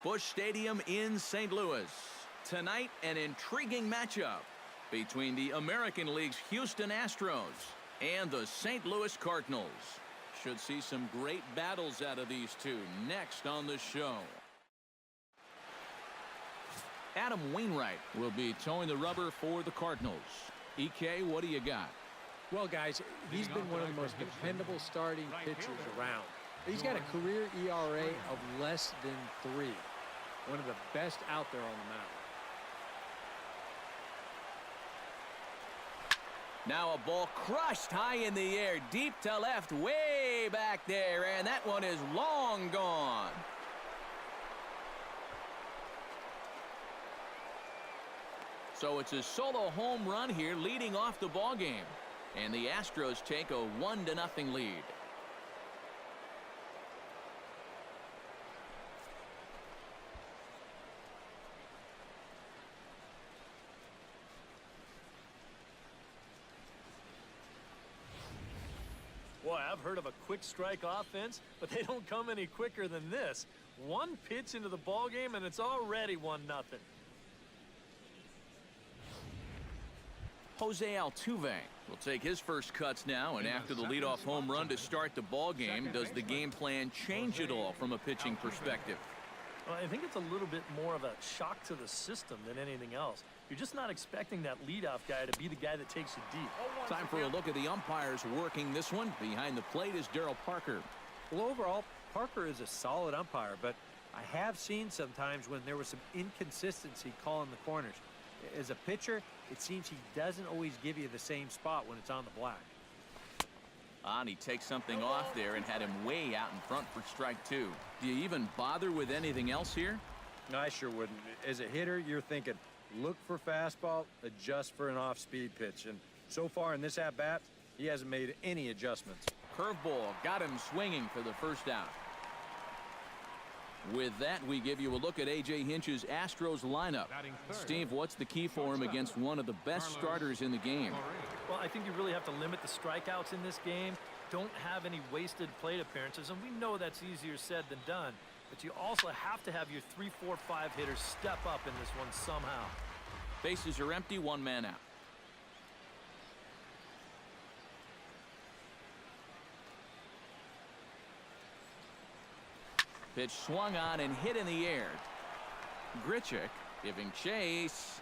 Busch Stadium in St. Louis. Tonight, an intriguing matchup between the American League's Houston Astros and the St. Louis Cardinals. Should see some great battles out of these two next on the show. Adam Wainwright will be towing the rubber for the Cardinals. EK, what do you got? Well, guys, he's been one of the most dependable starting pitchers around. He's got a career ERA of less than 3. One of the best out there on the mound. Now a ball crushed high in the air, deep to left, way back there, and that one is long gone. So it's a solo home run here leading off the ball game, and the Astros take a 1-0 lead. Boy, I've heard of a quick strike offense, but they don't come any quicker than this. One pitch into the ball game, and it's already 1-0. Jose Altuve will take his first cuts now, and after the leadoff home run to start the ball game, does the game plan change at all from a pitching perspective? Well, I think it's a little bit more of a shock to the system than anything else. You're just not expecting that leadoff guy to be the guy that takes you deep. Time for a look at the umpires working this one. Behind the plate is Darryl Parker. Well, overall, Parker is a solid umpire, but I have seen sometimes when there was some inconsistency calling the corners. As a pitcher, it seems he doesn't always give you the same spot when it's on the black. And he takes something off there and had him way out in front for strike 2. Do you even bother with anything else here? No, I sure wouldn't. As a hitter, you're thinking, look for fastball, adjust for an off-speed pitch. And so far in this at-bat, he hasn't made any adjustments. Curveball got him swinging for the first out. With that, we give you a look at A.J. Hinch's Astros lineup. Steve, what's the key for him against one of the best starters in the game? Well, I think you really have to limit the strikeouts in this game. Don't have any wasted plate appearances, and we know that's easier said than done. But you also have to have your 3, 4, 5 hitters step up in this one somehow. Bases are empty, 1 man out. Pitch swung on and hit in the air. Grichuk giving chase.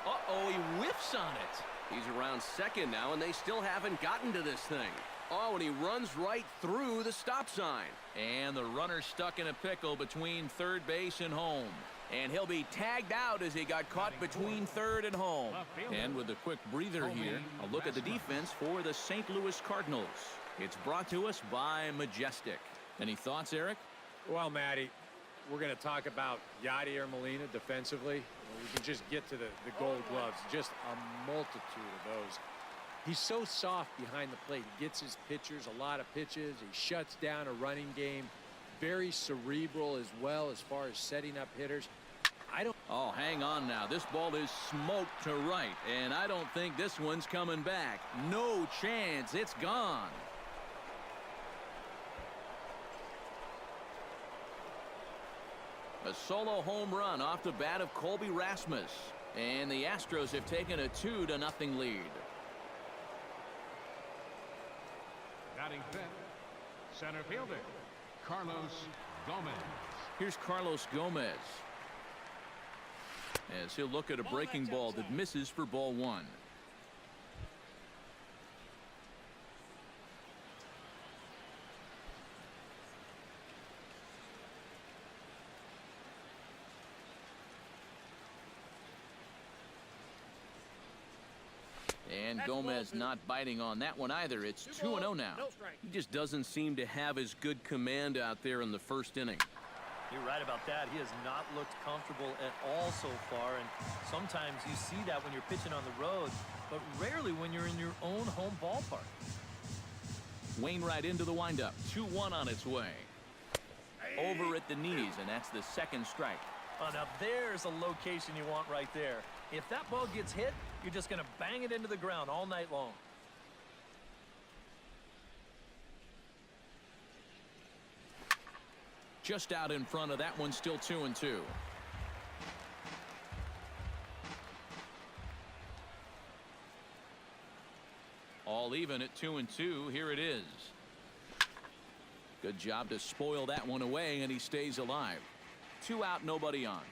Uh-oh, he whiffs on it. He's around second now, and they still haven't gotten to this thing. Oh, and he runs right through the stop sign. And the runner stuck in a pickle between third base and home. And he'll be tagged out as he got caught between third and home. And with a quick breather here, a look at the defense for the St. Louis Cardinals. It's brought to us by Majestic. Any thoughts, Eric? Well, Matty, we're going to talk about Yadier Molina defensively. We can just get to the gold gloves. Just a multitude of those. He's so soft behind the plate. He gets his pitchers a lot of pitches. He shuts down a running game. Very cerebral as well as far as setting up hitters. Oh, hang on now. This ball is smoked to right, and I don't think this one's coming back. No chance. It's gone. A solo home run off the bat of Colby Rasmus. And the Astros have taken a 2-0 lead. Batting fifth, center fielder, Carlos Gomez. Here's Carlos Gomez, as he'll look at a breaking ball that misses for ball 1. And Gomez not biting on that one either. It's 2-0 now. He just doesn't seem to have as good command out there in the first inning. You're right about that. He has not looked comfortable at all so far, and sometimes you see that when you're pitching on the road, but rarely when you're in your own home ballpark. Wainwright into the windup. 2-1 on its way. Over at the knees, and that's the second strike. Oh, now there's a location you want right there. If that ball gets hit, you're just going to bang it into the ground all night long. Just out in front of that one, still 2-2. All even at 2-2. Here it is. Good job to spoil that one away, and he stays alive. 2 out, nobody on.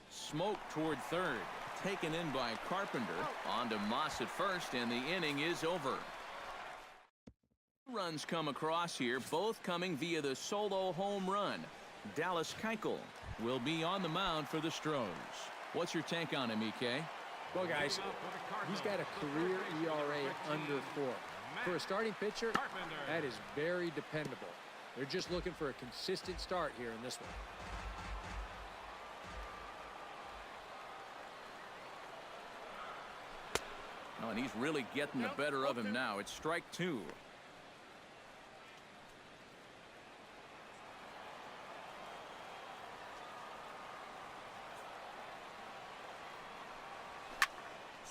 Smoke toward third. Taken in by Carpenter. On to Moss at first, and the inning is over. Runs come across here, both coming via the solo home run. Dallas Keuchel will be on the mound for the Stros. What's your take on him, EK? Well, guys, he's got a career ERA under 4. For a starting pitcher, that is very dependable. They're just looking for a consistent start here in this one. Oh, and he's really getting the better of him now. It's strike 2.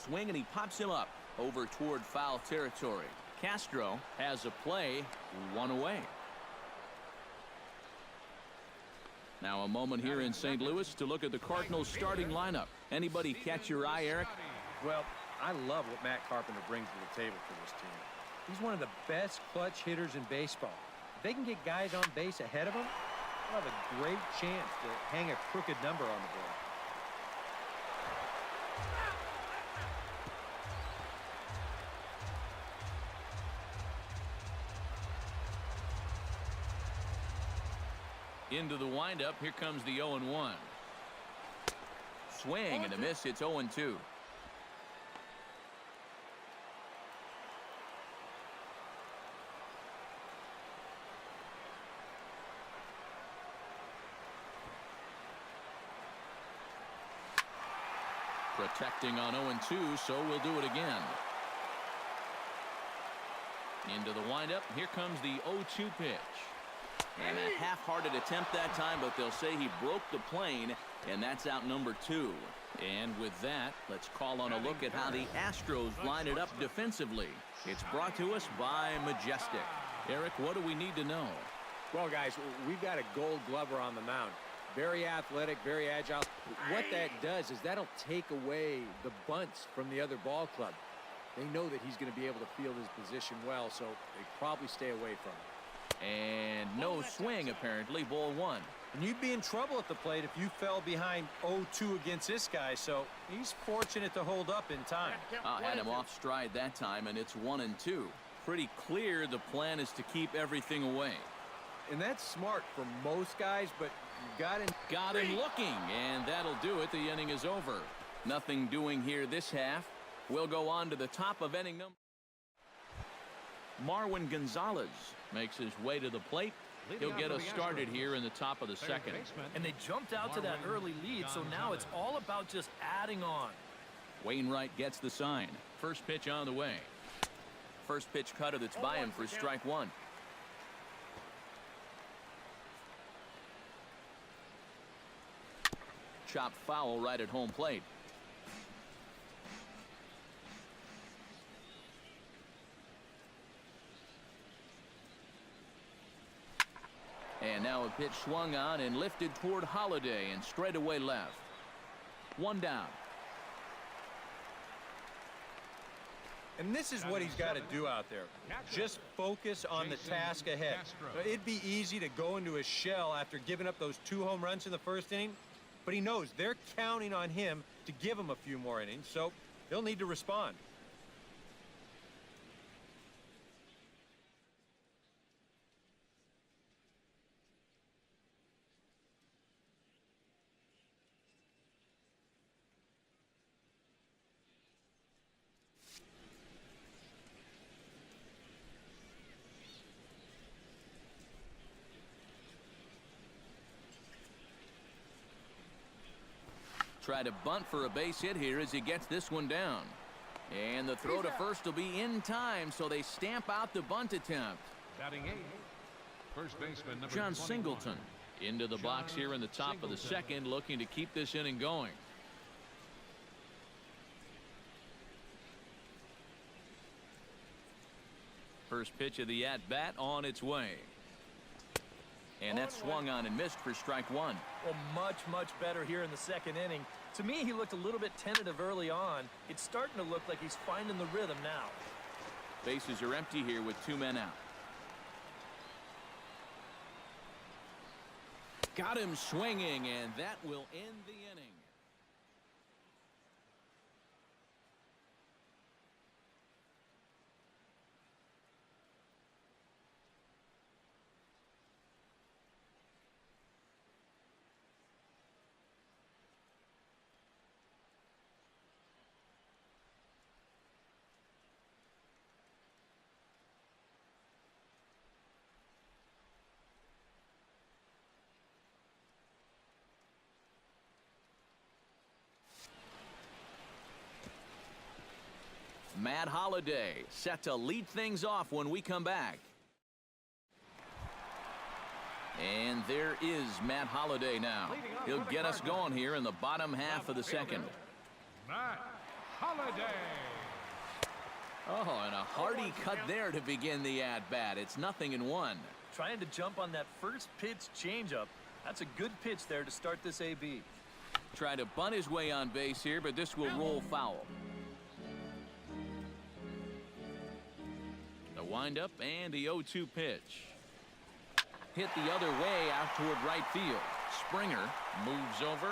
Swing, and he pops him up over toward foul territory. Castro has a play, 1 away. Now a moment here in St. Louis to look at the Cardinals starting lineup. Anybody catch your eye, Eric? Well, I love what Matt Carpenter brings to the table for this team. He's one of the best clutch hitters in baseball. If they can get guys on base ahead of him, they'll have a great chance to hang a crooked number on the board. Into the windup. Here comes the 0-1. Swing and a miss. It's 0-2. Protecting on 0-2, so we'll do it again. Into the windup. Here comes the 0-2 pitch. And a half-hearted attempt that time, but they'll say he broke the plane, and that's out number 2. And with that, let's call on a look at how the Astros line it up defensively. It's brought to us by Majestic. Eric, what do we need to know? Well, guys, we've got a gold glover on the mound. Very athletic, very agile. What that does is that'll take away the bunts from the other ball club. They know that he's going to be able to field his position well, so they probably stay away from him. And no swing, apparently. Ball 1. And you'd be in trouble at the plate if you fell behind 0-2 against this guy, so he's fortunate to hold up in time. Had him off stride that time, and it's 1-2. Pretty clear the plan is to keep everything away. And that's smart for most guys, but you got him looking, and that'll do it. The inning is over. Nothing doing here this half. We'll go on to the top of inning number. Marwin Gonzalez makes his way to the plate. He'll get us started here in the top of the second. And they jumped out to that early lead, so now it's all about just adding on. Wainwright gets the sign. First pitch on the way. First pitch cutter that's by him for strike 1. Chop foul right at home plate. And now a pitch swung on and lifted toward Holiday and straightaway left. 1 down. And this is what he's got to do out there. Just focus on the task ahead. It'd be easy to go into his shell after giving up those 2 home runs in the first inning, but he knows they're counting on him to give him a few more innings, so he'll need to respond. Try to bunt for a base hit here as he gets this one down. And the throw to first will be in time, so they stamp out the bunt attempt. Batting 8th, first baseman number John 21. Singleton into the box here in the top of the second, looking to keep this inning going. First pitch of the at-bat on its way. And that swung on and missed for strike one. Well, much better here in the second inning. To me, he looked a little bit tentative early on. It's starting to look like he's finding the rhythm now. Bases are empty here with 2 men out. Got him swinging, and that will end the inning. Matt Holliday set to lead things off when we come back. And there is Matt Holliday now. He'll get us going here in the bottom half of the second. Matt Holliday. Oh, and a hearty cut there to begin the at-bat. It's 0-1. Trying to jump on that first pitch changeup. That's a good pitch there to start this AB. Trying to bunt his way on base here, but this will roll foul. The windup and the 0-2 pitch. Hit the other way out toward right field. Springer moves over,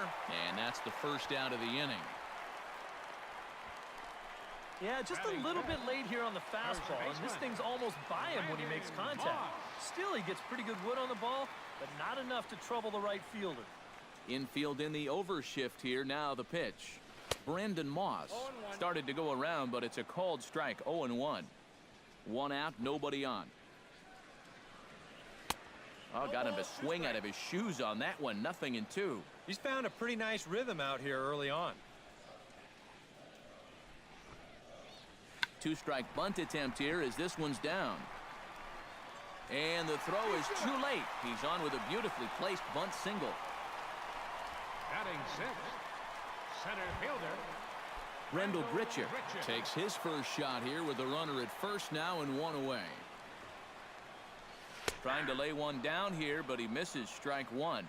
and that's the first out of the inning. Yeah, just a little bit late here on the fastball, and this thing's almost by him when he makes contact. Still, he gets pretty good wood on the ball, but not enough to trouble the right fielder. Infield in the overshift here. Now the pitch. Brendan Moss started to go around, but it's a called strike. 0-1. 1 out, nobody on. Oh, got him to swing out of his shoes on that one. 0-2. He's found a pretty nice rhythm out here early on. 2-strike bunt attempt here as this one's down. And the throw is too late. He's on with a beautifully placed bunt single. Batting sixth, center fielder. Rendell Gritcher takes his first shot here with the runner at first now and 1 away. Trying to lay one down here, but he misses strike 1.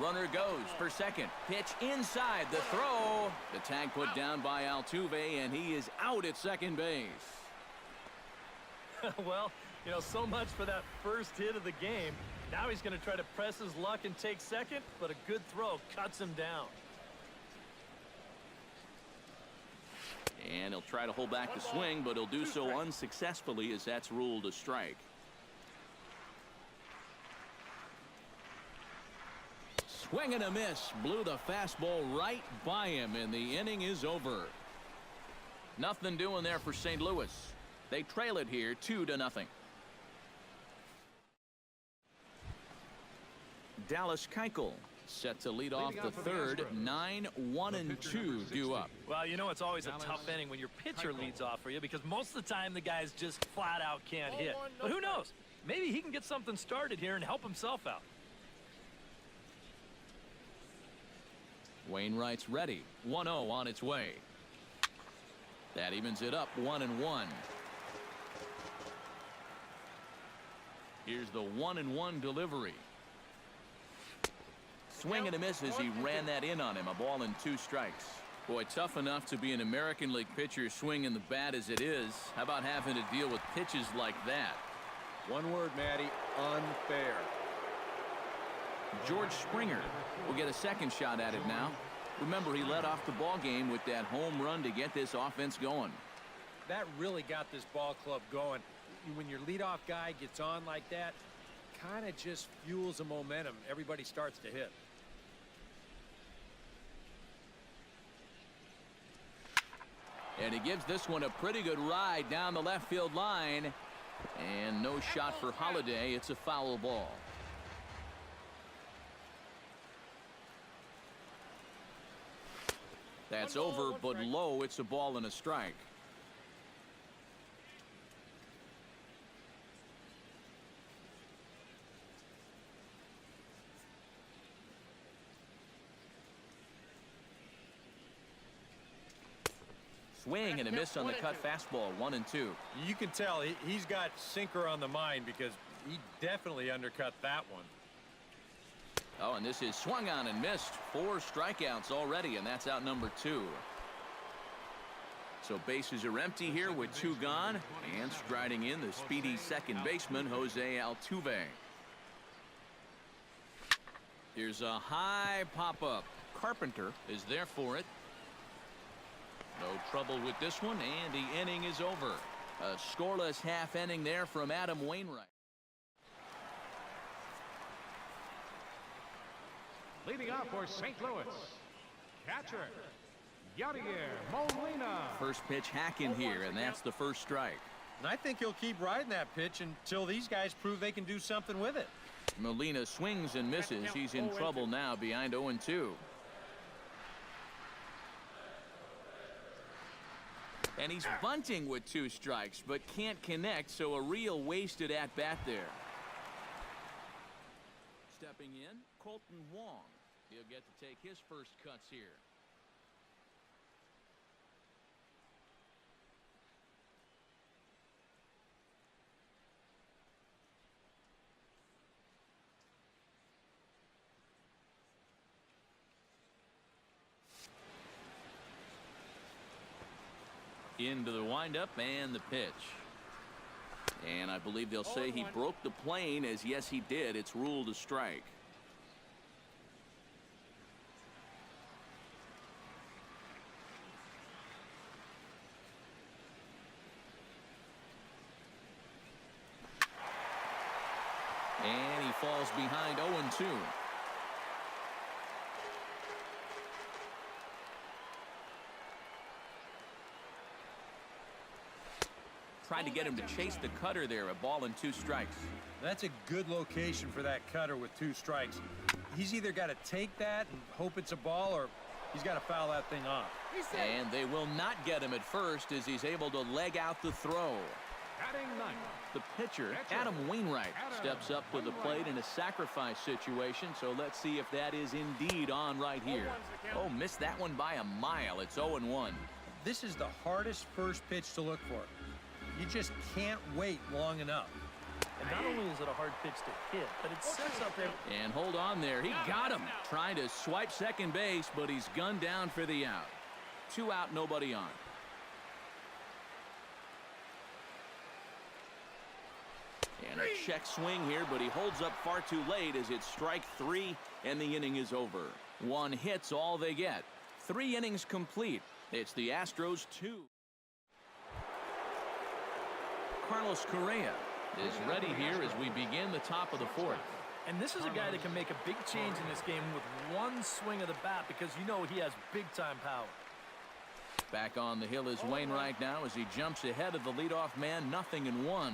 Runner goes for second. Pitch inside the throw. The tag put down by Altuve, and he is out at second base. Well, you know, so much for that first hit of the game. Now he's going to try to press his luck and take second, but a good throw cuts him down. And he'll try to hold back the swing, but he'll do so unsuccessfully as that's ruled a strike. Swing and a miss. Blew the fastball right by him, and the inning is over. Nothing doing there for St. Louis. They trail it here 2-0. Dallas Keuchel set to lead off the third. 9-1-2 due up. Well, you know it's always a tough inning when your pitcher leads off for you because most of the time the guys just flat out can't hit. But who knows? Maybe he can get something started here and help himself out. Wainwright's ready. 1-0 on its way. That evens it up 1-1. Here's the 1-1 delivery. Swing and a miss as he ran that in on him. A ball and 2 strikes. Boy, tough enough to be an American League pitcher swinging the bat as it is. How about having to deal with pitches like that? One word, Matty, unfair. George Springer will get a second shot at it now. Remember, he led off the ball game with that home run to get this offense going. That really got this ball club going. When your leadoff guy gets on like that, kind of just fuels the momentum. Everybody starts to hit. And he gives this one a pretty good ride down the left field line. And no shot for Holliday. It's a foul ball. That's over, but low. It's a ball and a strike. Swing and a miss on the cut fastball. 1-2. You can tell he's got sinker on the mind because he definitely undercut that one. Oh, and this is swung on and missed. 4 strikeouts already, and that's out number 2. So bases are empty here with 2 gone, and striding in the speedy second baseman, Jose Altuve. Here's a high pop-up. Carpenter is there for it. No trouble with this one, and the inning is over. A scoreless half inning there from Adam Wainwright. Leading off for St. Louis, catcher, Yadier Molina. First pitch hacking here, and that's the first strike. And I think he'll keep riding that pitch until these guys prove they can do something with it. Molina swings and misses. He's in trouble now behind 0-2. And he's bunting with 2 strikes, but can't connect, so a real wasted at-bat there. Stepping in, Colton Wong. He'll get to take his first cuts here. Into the windup and the pitch. And I believe they'll say he broke the plane, as yes he did. It's ruled a strike. And he falls behind 0-2. Tried to get him to chase the cutter there. A ball and 2 strikes. That's a good location for that cutter with 2 strikes. He's either got to take that and hope it's a ball, or he's got to foul that thing off. And they will not get him at first as he's able to leg out the throw. Batting 9th. The pitcher, Adam Wainwright, steps up to the plate in a sacrifice situation, so let's see if that is indeed on right here. Oh, missed that one by a mile. It's 0-1. This is the hardest first pitch to look for. You just can't wait long enough. And not only is it a hard pitch to hit, but it sets up there. And hold on there. He got him. Trying to swipe second base, but he's gunned down for the out. 2 out, nobody on. And a check swing here, but he holds up far too late as it's strike 3, and the inning is over. 1 hit's all they get. 3 innings complete. It's the Astros 2. Carlos Correa is ready here as we begin the top of the 4th. And this is a guy that can make a big change in this game with 1 swing of the bat, because you know he has big-time power. Back on the hill is Wainwright now as he jumps ahead of the leadoff man. 0-1.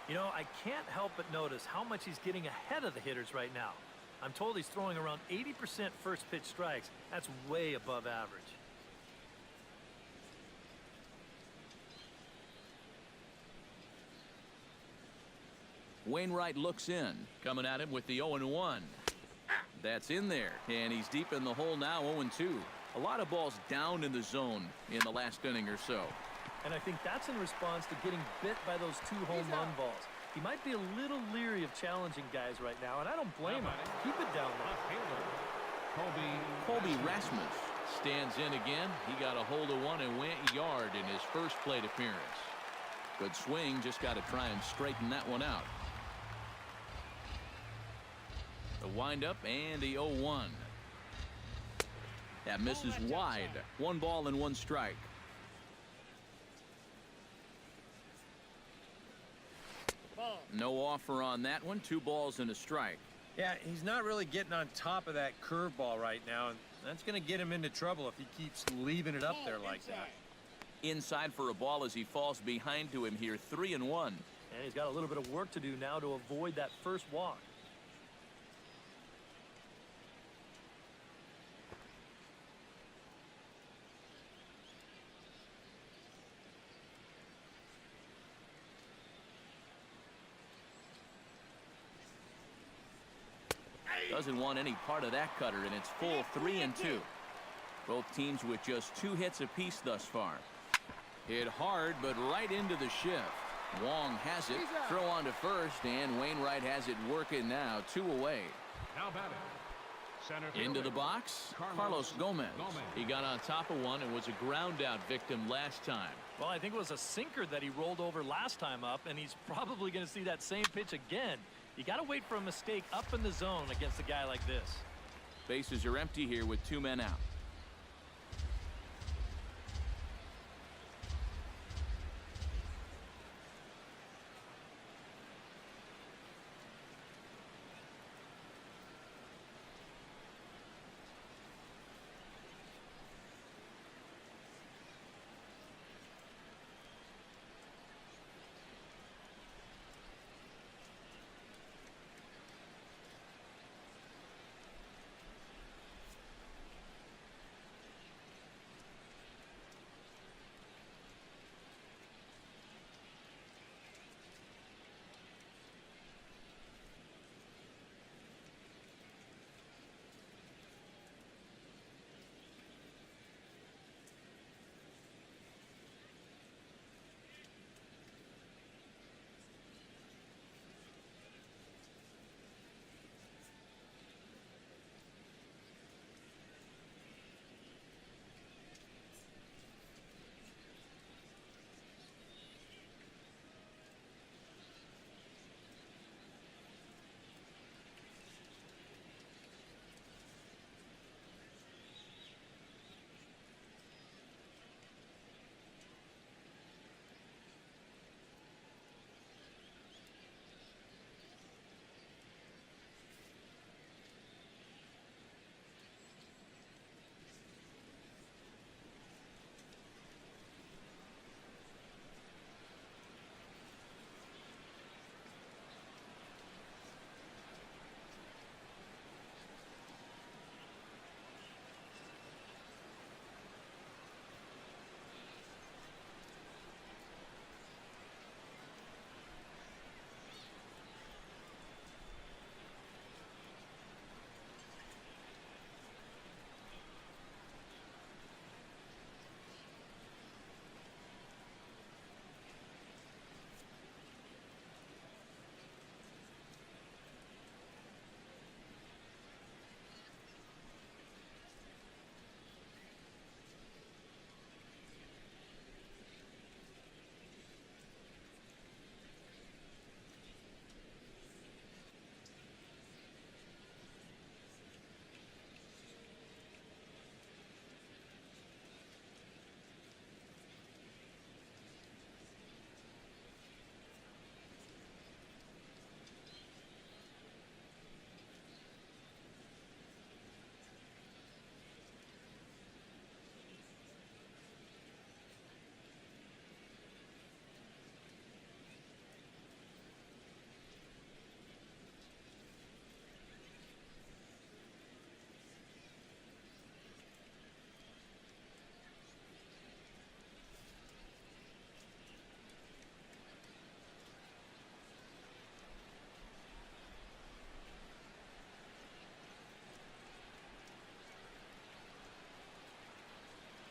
You know, I can't help but notice how much he's getting ahead of the hitters right now. I'm told he's throwing around 80% first pitch strikes. That's way above average. Wainwright looks in, coming at him with the 0-1. That's in there, and he's deep in the hole now. 0-2. A lot of balls down in the zone in the last inning or so. And I think that's in response to getting bit by those 2 home run balls. He might be a little leery of challenging guys right now, and I don't blame him. Keep it down there. Colby Rasmus stands in again. He got a hold of one and went yard in his first plate appearance. Good swing, just got to try and straighten that one out. The windup and the 0-1. That misses wide. 1 ball and 1 strike. No offer on that one. 2 balls and a strike. Yeah, he's not really getting on top of that curveball right now, and that's going to get him into trouble if he keeps leaving it up there like that. Inside for a ball as he falls behind to him here. 3-1. And he's got a little bit of work to do now to avoid that first walk. Doesn't want any part of that cutter, and it's full 3-2. Both teams with just 2 hits apiece thus far. Hit hard, but right into the shift. Wong has it. Throw on to first, and Wainwright has it working now. 2 away. Now batting. Center Into the fielder, box, Carlos Gomez. He got on top of one and was a ground-out victim last time. Well, I think it was a sinker that he rolled over last time up, and he's probably going to see that same pitch again. You got to wait for a mistake up in the zone against a guy like this. Bases are empty here with 2 men out.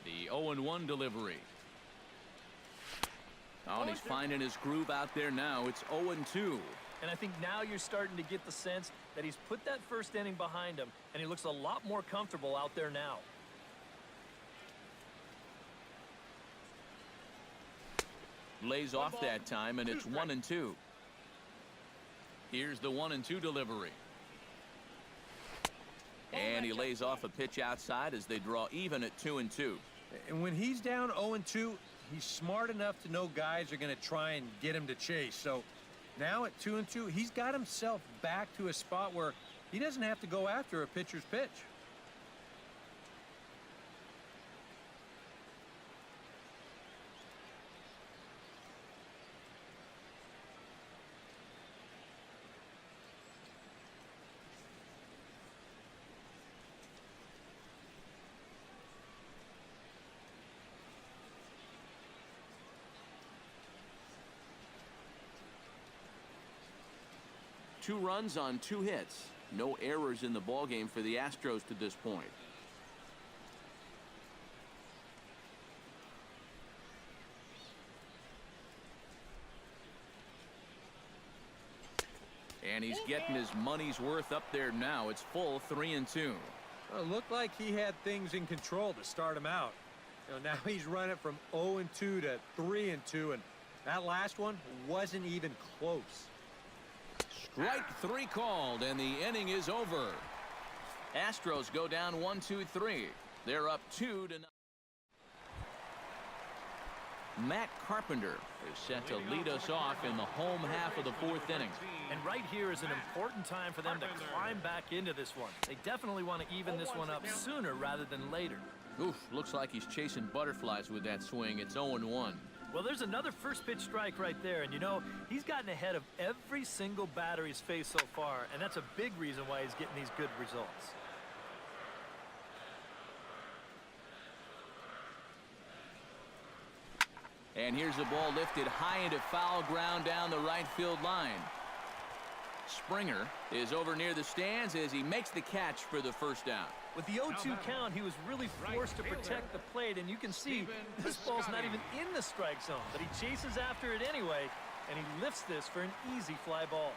The 0-1 delivery. Oh, and he's finding his groove out there now. It's 0-2. And I think now you're starting to get the sense that he's put that first inning behind him, and he looks a lot more comfortable out there now. Lays off that time, and it's 1-2. Here's the 1-2 delivery. And he lays off a pitch outside as they draw even at 2-2. And when he's down 0-2, he's smart enough to know guys are going to try and get him to chase. So now at 2-2, he's got himself back to a spot where he doesn't have to go after a pitcher's pitch. Two runs on 2 hits. No errors in the ballgame for the Astros to this point. And he's getting his money's worth up there now. It's full 3-2. Well, it looked like he had things in control to start him out. Now he's running from 0-2 to 3-2, and that last one wasn't even close. Strike 3 called, and the inning is over. Astros go down 1-2-3. They're up 2-0. Matt Carpenter is set to lead us off in the home half of the 4th inning. And right here is an important time for them to climb back into this one. They definitely want to even this one up sooner rather than later. Oof, looks like he's chasing butterflies with that swing. It's 0-1. Well, there's another first pitch strike right there. And, you know, he's gotten ahead of every single batter he's faced so far. And that's a big reason why he's getting these good results. And here's the ball lifted high into foul ground down the right field line. Springer is over near the stands as he makes the catch for the first down. With the 0-2 count, he was really forced to protect the plate, and you can see this ball's not even in the strike zone, but he chases after it anyway, and he lifts this for an easy fly ball.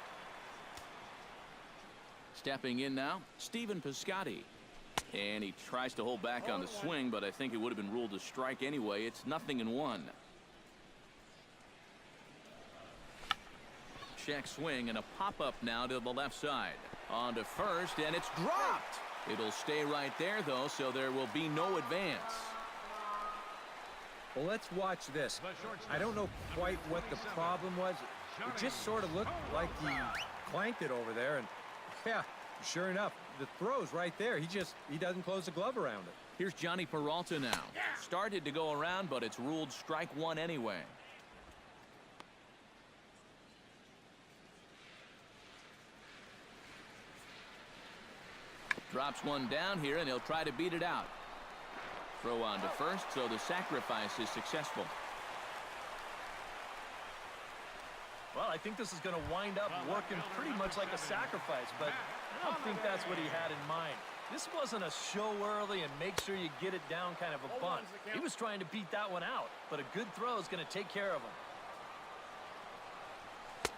Stepping in now, Stephen Piscotty. And he tries to hold back on the swing, but I think it would have been ruled a strike anyway. It's 0-1. Check swing and a pop-up now to the left side. On to first, and it's dropped. It'll stay right there, though, so there will be no advance. Well, let's watch this. I don't know quite what the problem was. It just sort of looked like he clanked it over there, and yeah, sure enough, the throw's right there. He doesn't close the glove around it. Here's Johnny Peralta now. Started to go around, but it's ruled strike 1 anyway. Drops one down here, and he'll try to beat it out. Throw on to first, so the sacrifice is successful. Well, I think this is going to wind up working pretty much like a sacrifice, but I don't think that's what he had in mind. This wasn't a show early and make sure you get it down kind of a bunt. He was trying to beat that one out, but a good throw is going to take care of him.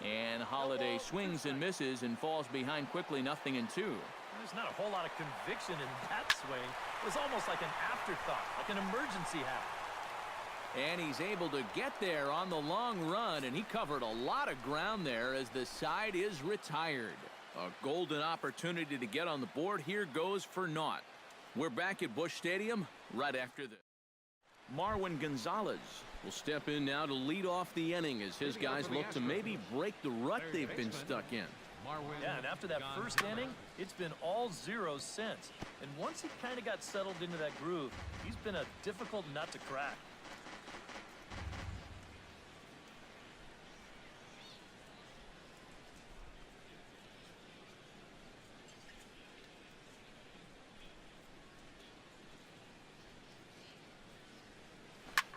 And Holiday swings and misses and falls behind quickly, 0-2. There's not a whole lot of conviction in that swing. It was almost like an afterthought, like an emergency hack. And he's able to get there on the long run, and he covered a lot of ground there as the side is retired. A golden opportunity to get on the board here goes for naught. We're back at Busch Stadium right after this. Marwin Gonzalez will step in now to lead off the inning as his guys look to maybe break the rut they've been stuck in. Yeah, and after that first inning, it's been all zeros since. And once he kind of got settled into that groove, he's been a difficult nut to crack.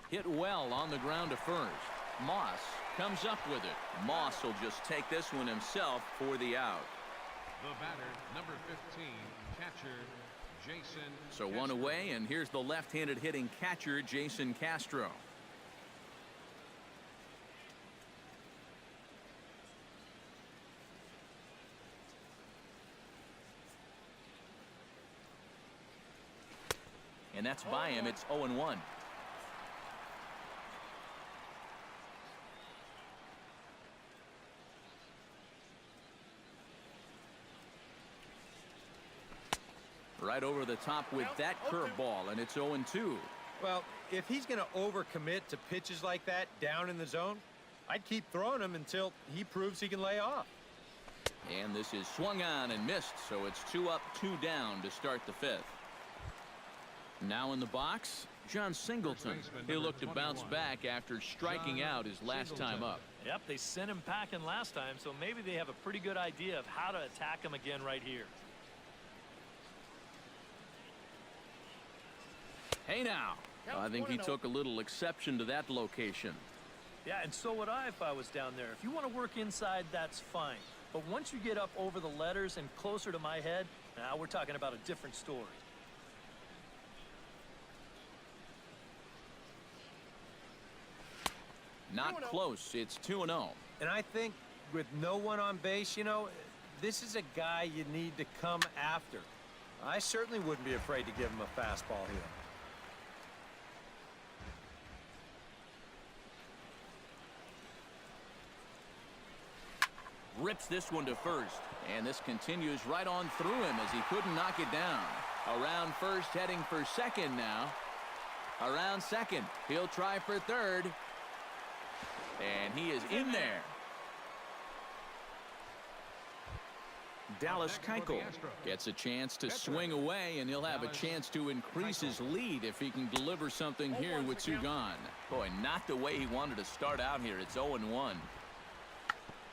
Hit well on the ground to first. Moss comes up with it. Moss will just take this one himself for the out. The batter, number 15, catcher, Jason. So one away, and here's the left-handed hitting catcher, Jason Castro. And that's by him. It's 0-1. Right over the top with that curveball, and it's 0-2. Well, if he's going to overcommit to pitches like that down in the zone, I'd keep throwing him until he proves he can lay off. And this is swung on and missed, so it's 2 up, 2 down to start the 5th. Now in the box, John Singleton. He'll look to bounce back after striking out his last time up. Yep, they sent him packing last time, so maybe they have a pretty good idea of how to attack him again right here. Hey now, I think he took a little exception to that location. Yeah, and so would I if I was down there. If you want to work inside, that's fine. But once you get up over the letters and closer to my head, now we're talking about a different story. Not close. It's 2-0. And I think with no one on base, you know, this is a guy you need to come after. I certainly wouldn't be afraid to give him a fastball here. Rips this one to first, and this continues right on through him as he couldn't knock it down. Around first, heading for second now. Around second, he'll try for third, and he is in there. Dallas Keuchel gets a chance to swing away, and he'll have a chance to increase his lead if he can deliver something here with two gone. Boy, not the way he wanted to start out here. It's 0-1.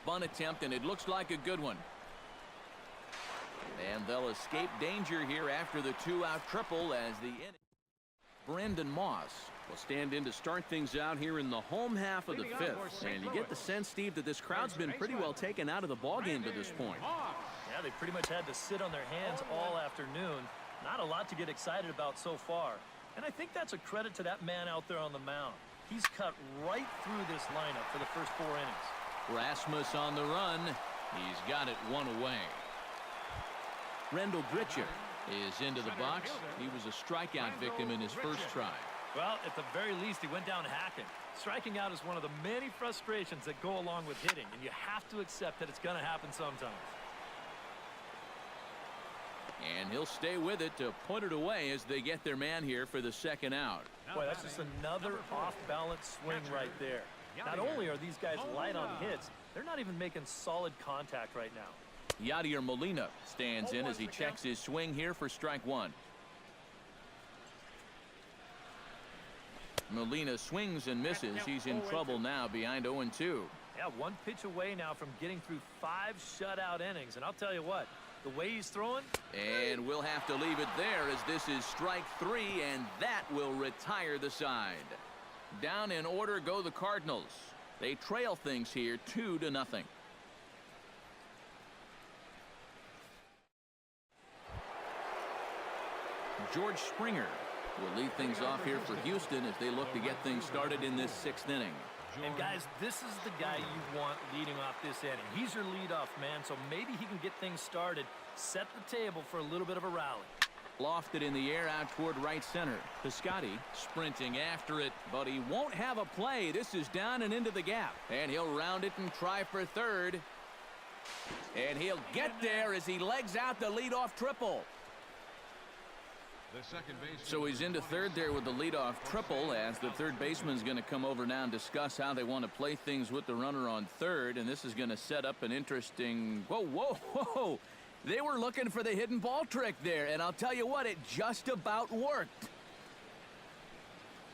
Bunt attempt, and it looks like a good one. And they'll escape danger here after the two-out triple as the inning. Brandon Moss will stand in to start things out here in the home half of the fifth. And you get the sense, Steve, that this crowd's been pretty well taken out of the ballgame to this point. Yeah, they pretty much had to sit on their hands all afternoon. Not a lot to get excited about so far. And I think that's a credit to that man out there on the mound. He's cut right through this lineup for the first 4 innings. Rasmus on the run. He's got it one away. Rendell Gritcher is into the box. He was a strikeout victim in his first try. Well, at the very least, he went down hacking. Striking out is one of the many frustrations that go along with hitting, and you have to accept that it's going to happen sometimes. And he'll stay with it to put it away as they get their man here for the second out. Boy, that's just another off-balance swing right there. Not only are these guys light on hits, they're not even making solid contact right now. Yadier Molina stands in as he checks his swing here for strike one. Molina swings and misses. He's in trouble now behind 0-2. Yeah, one pitch away now from getting through 5 shutout innings. And I'll tell you what, the way he's throwing. And we'll have to leave it there as this is strike 3, and that will retire the side. Down in order go the Cardinals. They trail things here 2-0. George Springer will lead things off here for Houston as they look to get things started in this 6th inning. And guys, this is the guy you want leading off this inning. He's your leadoff man, so maybe he can get things started, set the table for a little bit of a rally. Lofted in the air out toward right center. Piscotty sprinting after it, but he won't have a play. This is down and into the gap, and he'll round it and try for third. And he'll get there as he legs out the leadoff triple. So he's into third there with the leadoff triple as the third baseman's going to come over now and discuss how they want to play things with the runner on third. And this is going to set up an interesting... Whoa. They were looking for the hidden ball trick there, and I'll tell you what, it just about worked.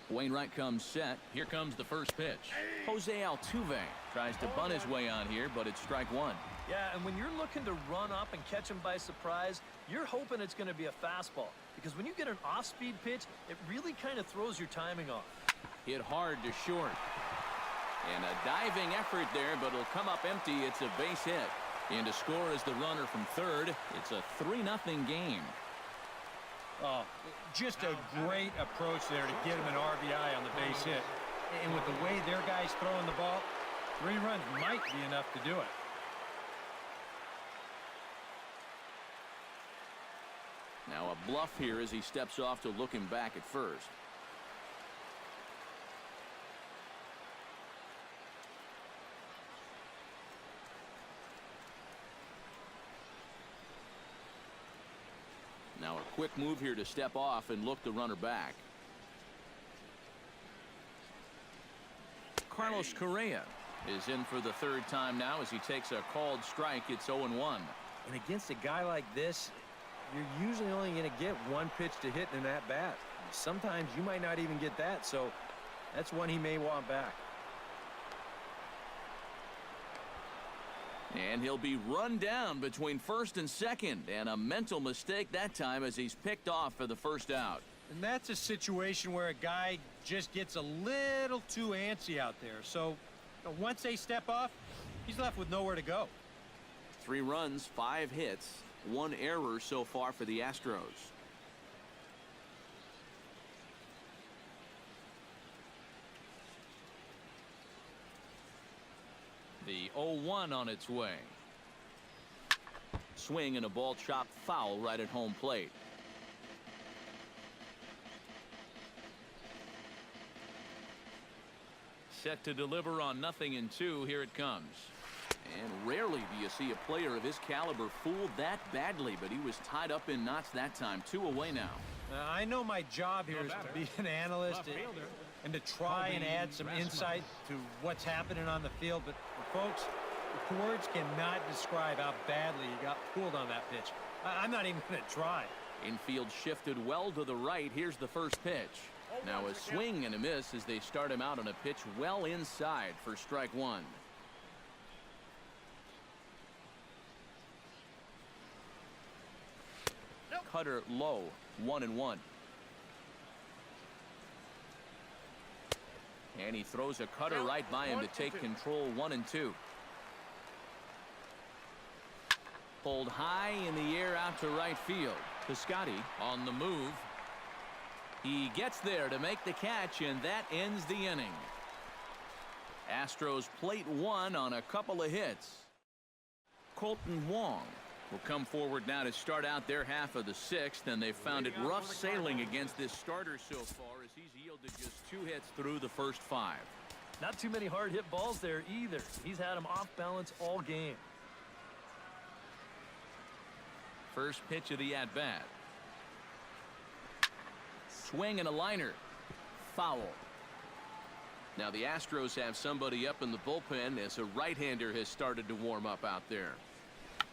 Wainwright comes set. Here comes the first pitch. Jose Altuve tries to bunt his way on here, but it's strike one. Yeah, and when you're looking to run up and catch him by surprise, you're hoping it's going to be a fastball. Because when you get an off-speed pitch, it really kind of throws your timing off. Hit hard to short. And a diving effort there, but it'll come up empty. It's a base hit. And to score is the runner from third. It's a 3-0 game. Oh, just a great approach there to get him an RBI on the base hit. And with the way their guy's throwing the ball, 3 runs might be enough to do it. Now a bluff here as he steps off to look him back at first. Now a quick move here to step off and look the runner back. Carlos Correa is in for the 3rd time now as he takes a called strike. It's 0-1. And against a guy like this, you're usually only going to get 1 pitch to hit in that bat. Sometimes you might not even get that, so that's one he may want back. And he'll be run down between first and second, and a mental mistake that time as he's picked off for the first out. And that's a situation where a guy just gets a little too antsy out there. So once they step off, he's left with nowhere to go. 3 runs, 5 hits, 1 error so far for the Astros. The 0-1 on its way. Swing and a ball chopped foul right at home plate. Set to deliver on 0-2. Here it comes. And rarely do you see a player of his caliber fooled that badly, but he was tied up in knots that time. 2 away now. I know my job here is to be an analyst and to try and add some insight to what's happening on the field, but folks, words cannot describe how badly he got pulled on that pitch. I'm not even going to try. Infield shifted well to the right. Here's the first pitch. Now a swing and a miss as they start him out on a pitch well inside for strike 1. Cutter low, 1-1. And he throws a cutter right by him to take control. 1-2. Pulled high in the air out to right field. Piscotty on the move. He gets there to make the catch, and that ends the inning. Astros plate 1 on a couple of hits. Colton Wong will come forward now to start out their half of the 6th, and they've found it rough sailing against this starter so far as he's yielded just 2 hits through the first 5. Not too many hard hit balls there either. He's had them off balance all game. First pitch of the at-bat. Swing and a liner. Foul. Now the Astros have somebody up in the bullpen as a right-hander has started to warm up out there.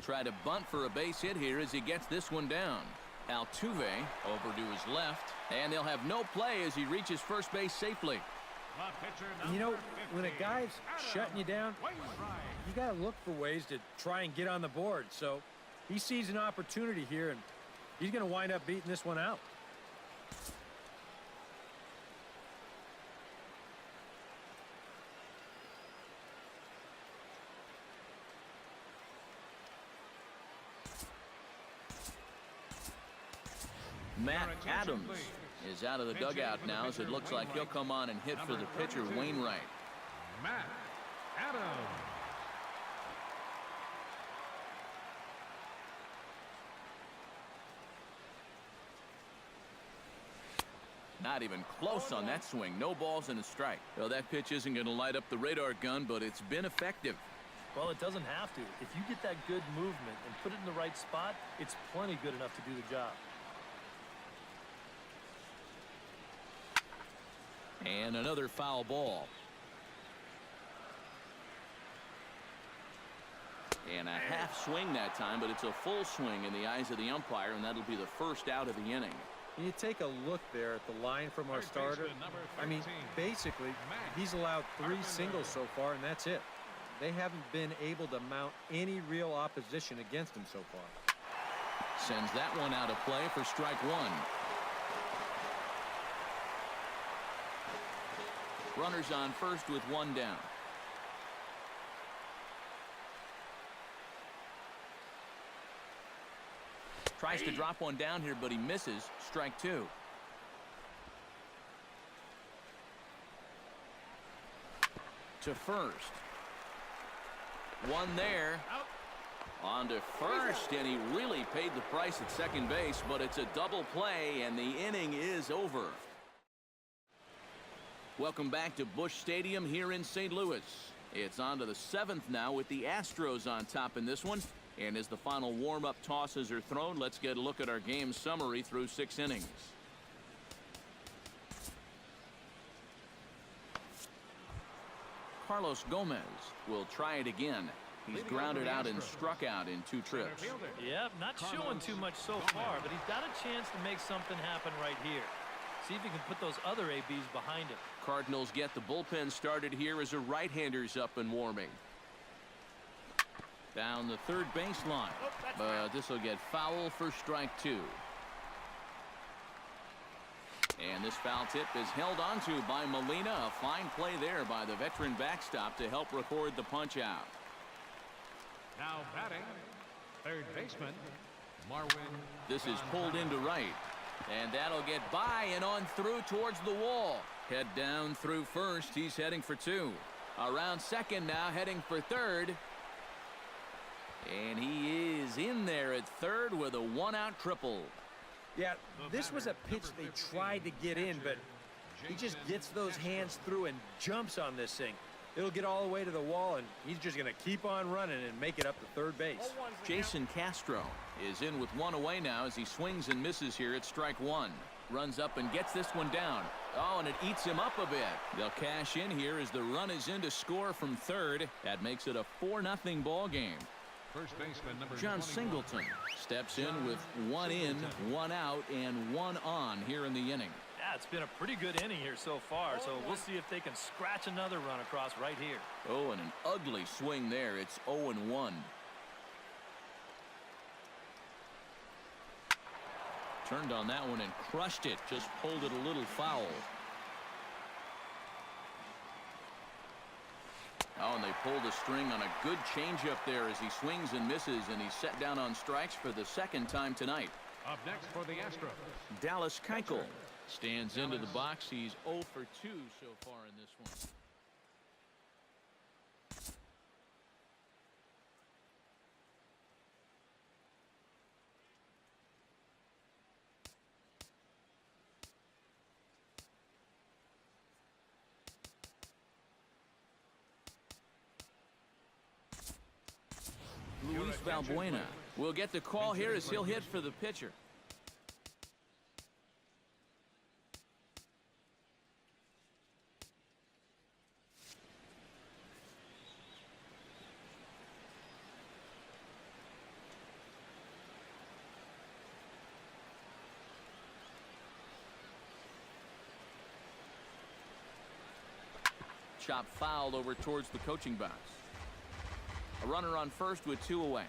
Try to bunt for a base hit here as he gets this one down. Altuve over to his left, and they'll have no play as he reaches first base safely. You know, when a guy's shutting you down, you got to look for ways to try and get on the board. So he sees an opportunity here, and he's going to wind up beating this one out. Matt Adams is out of the dugout now as it looks like he'll come on and hit for the pitcher, Wainwright. Matt Adams. Not even close on that swing. No balls and a strike. Well, that pitch isn't going to light up the radar gun, but it's been effective. Well, it doesn't have to. If you get that good movement and put it in the right spot, it's plenty good enough to do the job. And another foul ball. And a half swing that time, but it's a full swing in the eyes of the umpire, and that'll be the first out of the inning. You take a look there at the line from our starter. I mean, basically, he's allowed 3 singles so far, and that's it. They haven't been able to mount any real opposition against him so far. Sends that one out of play for strike 1. Runners on first with 1 down. Tries to drop one down here, but he misses. Strike 2. To first. One there. On to first, and he really paid the price at second base, but it's a double play, and the inning is over. Welcome back to Busch Stadium here in St. Louis. It's on to the 7th now with the Astros on top in this one. And as the final warm-up tosses are thrown, let's get a look at our game summary through 6 innings. Carlos Gomez will try it again. He's grounded out and struck out in 2 trips. Yep, not showing too much so far, but he's got a chance to make something happen right here. See if he can put those other ABs behind him. Cardinals get the bullpen started here as a right-hander's up and warming. Down the third baseline, but this will get foul for strike 2. And this foul tip is held onto by Molina. A fine play there by the veteran backstop to help record the punch out. Now batting, third baseman, Marwin. This is pulled into right. And that'll get by and on through towards the wall. Head down through first. He's heading for 2. Around second now, heading for third. And he is in there at third with a one-out triple. Yeah, this was a pitch they tried to get in, but he just gets those hands through and jumps on this thing. It'll get all the way to the wall, and he's just going to keep on running and make it up to third base. Jason Castro is in with one away now as he swings and misses here at strike one. Runs up and gets this one down. Oh, and it eats him up a bit. They'll cash in here as the run is in to score from third. That makes it a 4-0 ball game. First baseman number John 21. Singleton steps in with one in, one out, and one on here in the inning. Yeah, it's been a pretty good inning here so far, so we'll see if they can scratch another run across right here. Oh, and an ugly swing there. It's 0-1. Turned on that one and crushed it. Just pulled it a little foul. Oh, and they pulled the string on a good changeup there as he swings and misses, and he's set down on strikes for the second time tonight. Up next for the Astros. Dallas Keuchel stands into the box. He's 0 for 2 so far in this one. Luis Valbuena will get the call here as he'll hit for the pitcher. Chop foul over towards the coaching box. A runner on first with 2 away.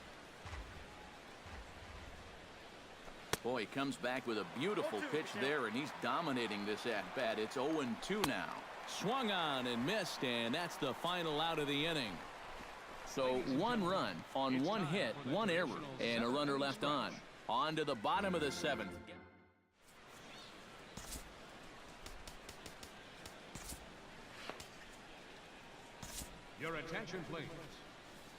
Boy, he comes back with a beautiful pitch there, and he's dominating this at-bat. It's 0-2 now. Swung on and missed, and that's the final out of the inning. So 1 run on 1 hit, 1 error, and a runner left on. On to the bottom of the 7th. Your attention, please.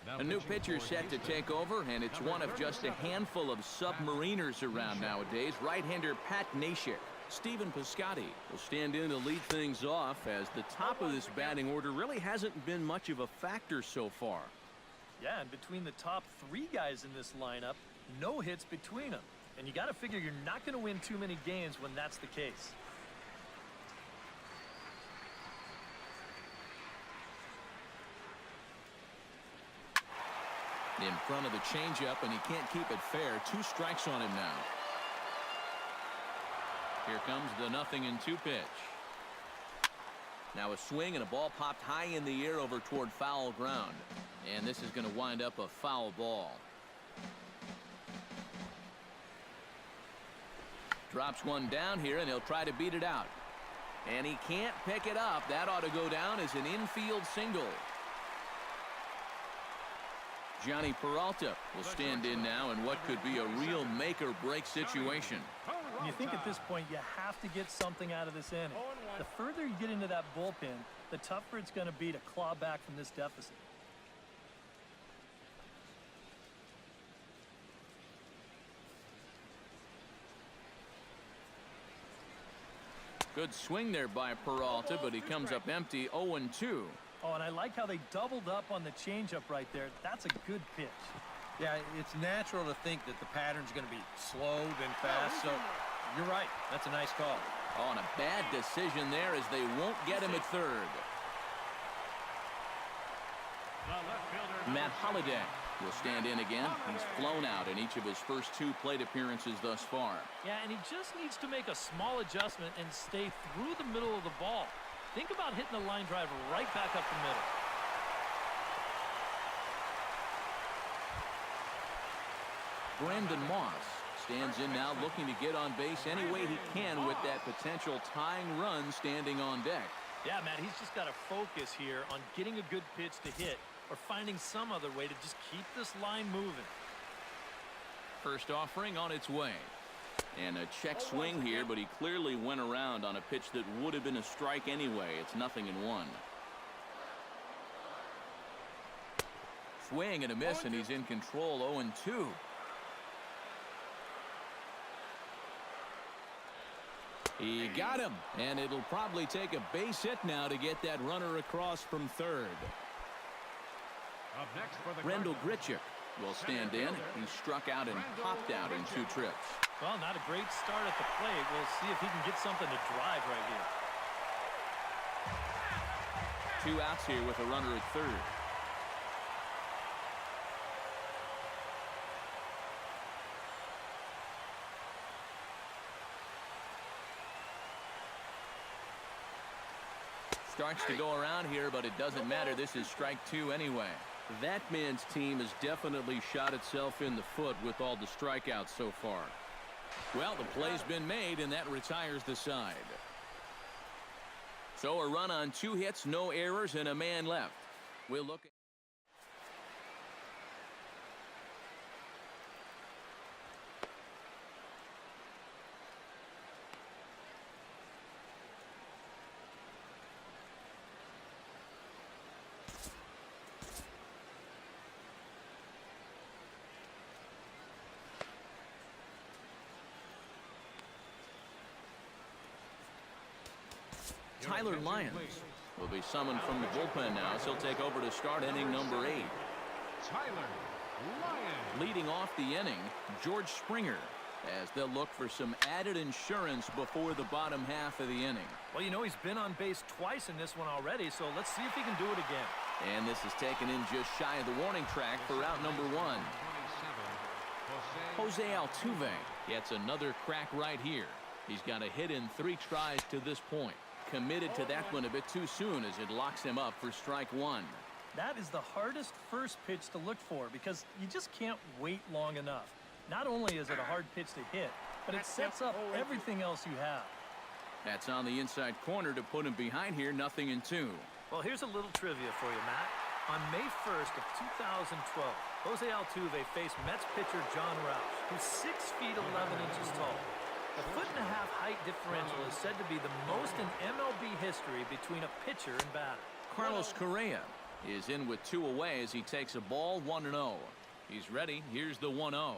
Now A new pitching pitcher for set to Houston. take over, and it's one of just a handful of submariners around nowadays. Right-hander Pat Neshek. Stephen Piscotty will stand in to lead things off, as the top of this batting order really hasn't been much of a factor so far. Yeah, and between the top 3 guys in this lineup, no hits between them. And you got to figure you're not going to win too many games when that's the case. In front of the changeup, and he can't keep it fair. 2 strikes on him now. Here comes the 0-2 pitch. Now a swing, and a ball popped high in the air over toward foul ground. And this is going to wind up a foul ball. Drops one down here, and he'll try to beat it out. And he can't pick it up. That ought to go down as an infield single. Johnny Peralta will stand in now in what could be a real make-or-break situation. And you think at this point you have to get something out of this inning. The further you get into that bullpen, the tougher it's going to be to claw back from this deficit. Good swing there by Peralta, but he comes up empty. 0-2. Oh, and I like how they doubled up on the changeup right there. That's a good pitch. Yeah, it's natural to think that the pattern's going to be slow then fast, so you're right. That's a nice call. Oh, and a bad decision there as they won't get him at third. Matt Holliday will stand in again. He's flown out in each of his first 2 plate appearances thus far. Yeah, and he just needs to make a small adjustment and stay through the middle of the ball. Think about hitting the line drive right back up the middle. Brandon Moss stands in now, looking to get on base any way he can with that potential tying run standing on deck. Yeah, Matt, he's just got to focus here on getting a good pitch to hit or finding some other way to just keep this line moving. First offering on its way. And a check swing here, but he clearly went around on a pitch that would have been a strike anyway. It's 0-1. Swing and a miss, and he's in control. 0-2. He got him, and it'll probably take a base hit now to get that runner across from third. Up next for the Rendell Cardinals. Grichuk will stand in. He struck out and popped out in 2 trips. Well, not a great start at the plate. We'll see if he can get something to drive right here. 2 outs here with a runner at third. Starts to go around here, but it doesn't matter. This is strike 2 anyway. That man's team has definitely shot itself in the foot with all the strikeouts so far. Well, the play's been made, and that retires the side. So a run on 2 hits, no errors, and a man left. We'll look at Tyler Lyons will be summoned from the bullpen now, so he'll take over to start inning number 8. Tyler Lyons. Leading off the inning, George Springer, as they'll look for some added insurance before the bottom half of the inning. Well, you know, he's been on base twice in this one already, so let's see if he can do it again. And this is taken in just shy of the warning track for out number 1. 27, Jose Altuve gets another crack right here. He's got a hit in 3 tries to this point. Committed to that one a bit too soon as it locks him up for strike 1. That is the hardest first pitch to look for because you just can't wait long enough. Not only is it a hard pitch to hit, but it sets up everything else you have. That's on the inside corner to put him behind here, 0-2. Well, here's a little trivia for you, Matt. On May 1st of 2012, Jose Altuve faced Mets pitcher John Roush, who's 6 feet 11 inches tall. The 1.5-foot height differential is said to be the most in MLB history between a pitcher and batter. Carlos Correa is in with 2 away as he takes a ball 1-0. He's ready. Here's the 1-0.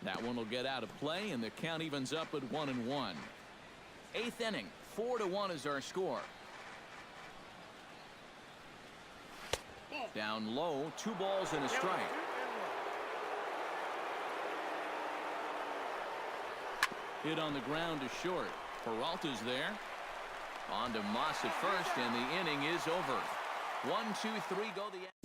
That one will get out of play, and the count evens up at 1-1. 8th inning, 4-1 is our score. Down low, 2 balls and a strike. Hit on the ground to short. Peralta's there. On to Moss at first, and the inning is over. 1, 2, 3 go the end.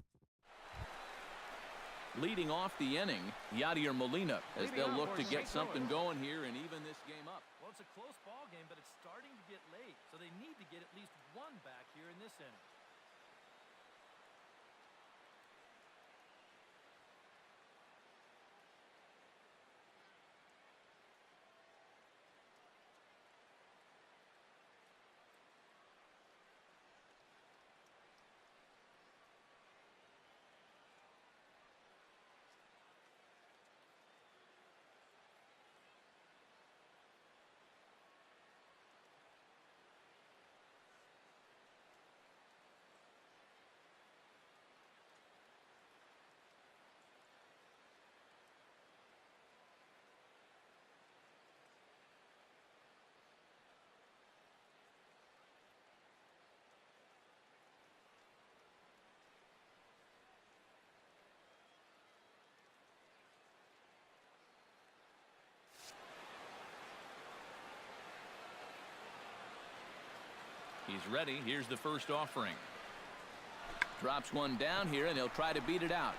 Leading off the inning, Yadier Molina, as they'll look to get something going here and even this game up. Well, it's a close ball game, but it's starting to get late, so they need to get at least 1 back here in this inning. He's ready. Here's the first offering. Drops one down here, and he'll try to beat it out.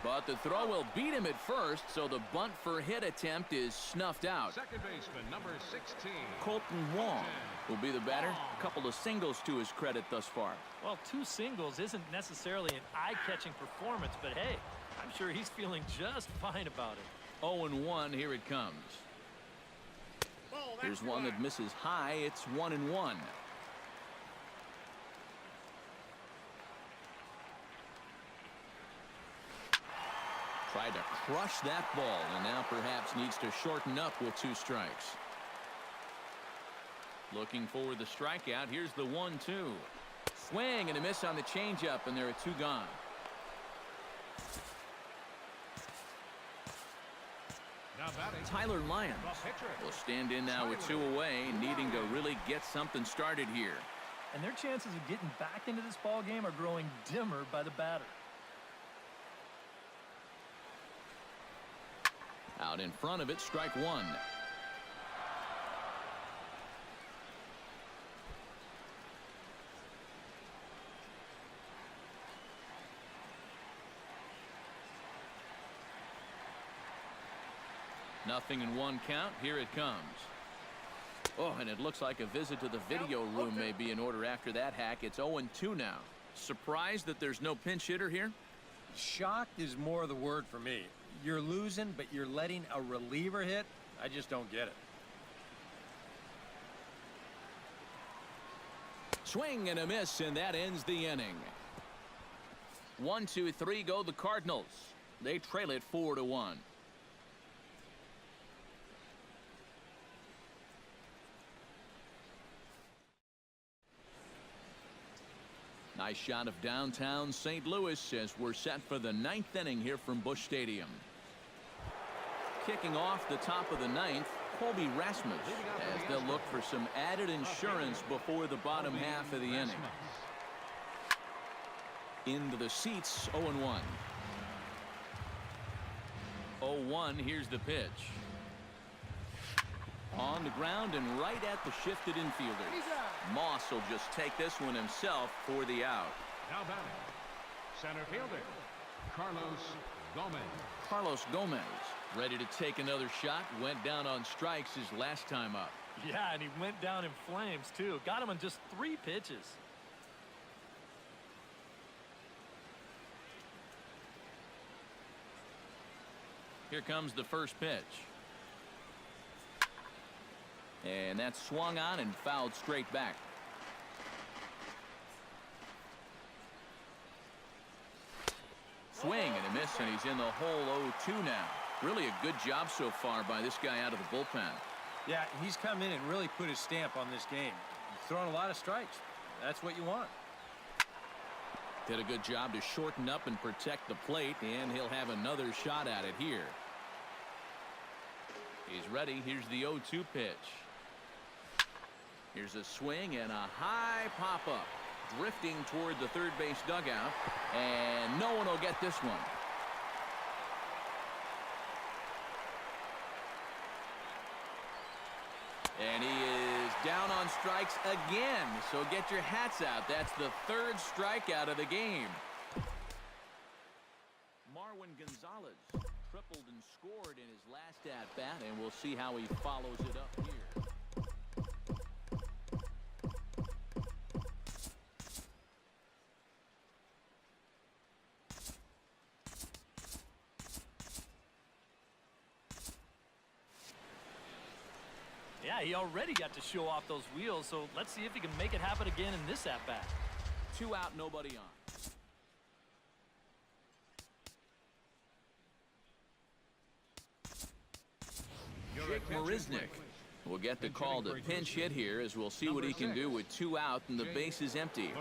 But the throw will beat him at first, so the bunt for hit attempt is snuffed out. Second baseman, number 16. Colton Wong will be the batter. A couple of singles to his credit thus far. Well, 2 singles isn't necessarily an eye-catching performance, but hey, I'm sure he's feeling just fine about it. 0-1, here it comes. Here's one that misses high. It's 1-1. Tried to crush that ball, and now perhaps needs to shorten up with 2 strikes. Looking for the strikeout. Here's the 1-2. Swing and a miss on the changeup, and there are 2 gone. Now batting, Tyler Lyons the pitcher. will stand in now with 2 away, needing to really get something started here. And their chances of getting back into this ball game are growing dimmer by the batter. Out in front of it, strike 1. Nothing in 1 count. Here it comes. Oh, and it looks like a visit to the video room may be in order after that hack. It's 0-2 now. Surprised that there's no pinch hitter here? Shocked is more the word for me. You're losing, but you're letting a reliever hit? I just don't get it. Swing and a miss, and that ends the inning. 1, 2, 3 go the Cardinals. They trail it 4-1. Nice shot of downtown St. Louis as we're set for the 9th inning here from Busch Stadium. Kicking off the top of the 9th, Colby Rasmus, as they'll look for some added insurance before the bottom half of the inning. Into the seats, 0-1. 0-1, here's the pitch. On the ground and right at the shifted infielders. Moss will just take this one himself for the out. Now batting, center fielder, Carlos Gomez. Carlos Gomez ready to take another shot. Went down on strikes his last time up. Yeah, and he went down in flames, too. Got him on just 3 pitches. Here comes the first pitch. And that's swung on and fouled straight back. Swing and a miss, and he's in the hole 0-2 now. Really a good job so far by this guy out of the bullpen. Yeah, he's come in and really put his stamp on this game. He's throwing a lot of strikes. That's what you want. Did a good job to shorten up and protect the plate, and he'll have another shot at it here. He's ready. Here's the 0-2 pitch. Here's a swing and a high pop-up. Drifting toward the third base dugout, and no one will get this one. And he is down on strikes again, so get your hats out. That's the 3rd strikeout of the game. Marwin Gonzalez tripled and scored in his last at-bat, and we'll see how he follows it up here. Yeah, he already got to show off those wheels, so let's see if he can make it happen again in this at-bat. 2 out, nobody on. Jake Marisnick will get the call to pinch hit here, as we'll see what he can do with 2 out and the base is empty.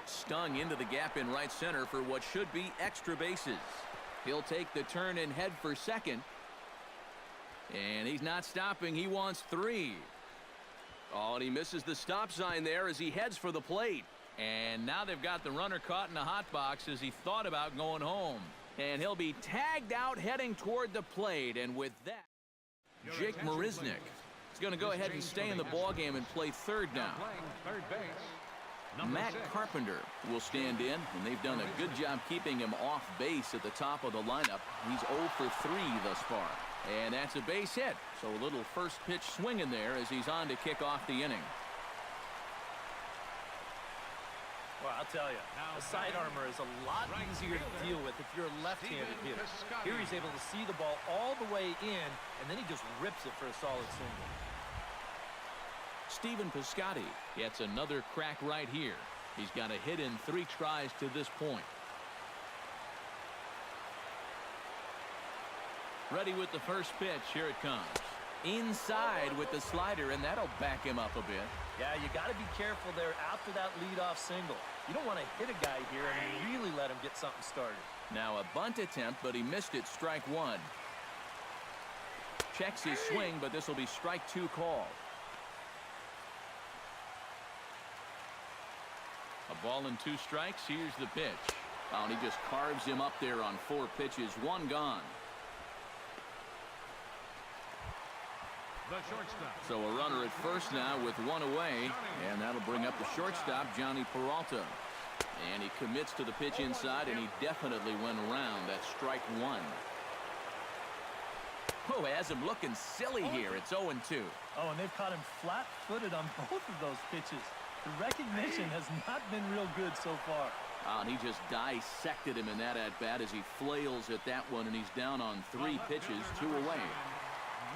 Stung into the gap in right center for what should be extra bases. He'll take the turn and head for second. And he's not stopping. He wants 3. Oh, and he misses the stop sign there as he heads for the plate. And now they've got the runner caught in the hot box as he thought about going home. And he'll be tagged out heading toward the plate. And with that, Jake Marisnick is going to go ahead and stay in the ballgame and play third now. Third base. Matt Carpenter will stand in, and they've done a good job keeping him off base at the top of the lineup. He's 0 for 3 thus far. And that's a base hit. So a little first pitch swing in there as he's on to kick off the inning. Well, I'll tell you, the side armor is a lot easier to deal with if you're a left-handed hitter. Here he's able to see the ball all the way in, and then he just rips it for a solid single. Stephen Piscotty gets another crack right here. He's got a hit in 3 tries to this point. Ready with the first pitch. Here it comes. Inside with the slider, and that'll back him up a bit. Yeah, you got to be careful there after that leadoff single. You don't want to hit a guy here and really let him get something started. Now a bunt attempt, but he missed it. Strike one. Checks his swing, but this will be strike two call. A ball and 2 strikes. Here's the pitch. Oh, and he just carves him up there on 4 pitches. 1 gone. The shortstop. So a runner at first now with 1 away, and that'll bring up the shortstop, Johnny Peralta. And he commits to the pitch inside, and he definitely went around. That's strike 1. Oh, has him looking silly here. It's 0-2. Oh, and they've caught him flat-footed on both of those pitches. The recognition has not been real good so far. And he just dissected him in that at-bat as he flails at that one, and he's down on 3 pitches, 2 away.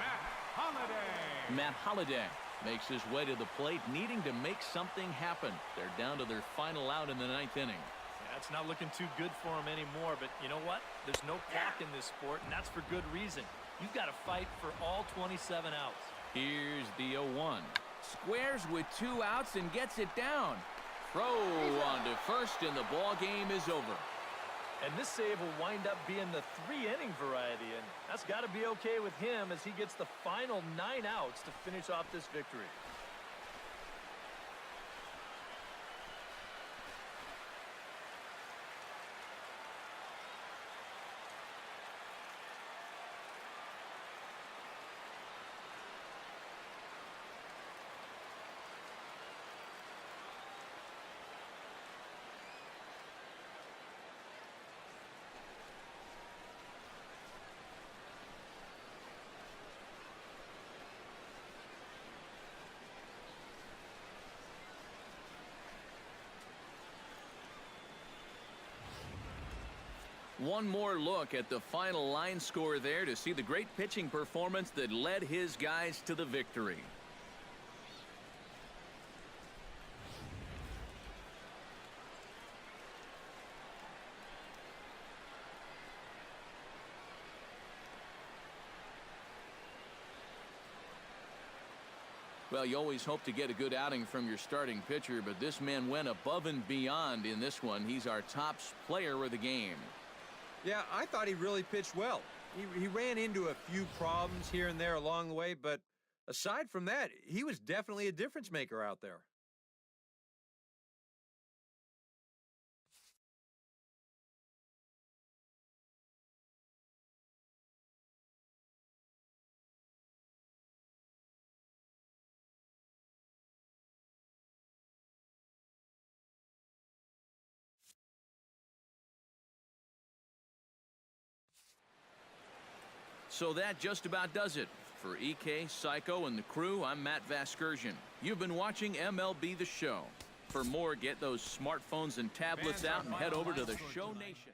Matt Holliday. Matt Holliday makes his way to the plate, needing to make something happen. They're down to their final out in the 9th inning. Yeah, it's not looking too good for him anymore, but you know what? There's no clock in this sport, and that's for good reason. You've got to fight for all 27 outs. Here's the 0-1. Squares with 2 outs and gets it down. Throw on to first, and the ball game is over. And this save will wind up being the 3-inning variety, and that's got to be okay with him as he gets the final 9 outs to finish off this victory. One more look at the final line score there to see the great pitching performance that led his guys to the victory. Well, you always hope to get a good outing from your starting pitcher, but this man went above and beyond in this one. He's our top player of the game. Yeah, I thought he really pitched well. He ran into a few problems here and there along the way, but aside from that, he was definitely a difference maker out there. So that just about does it. For EK, Psycho, and the crew, I'm Matt Vasgersian. You've been watching MLB The Show. For more, get those smartphones and tablets out and head over to the Show Nation.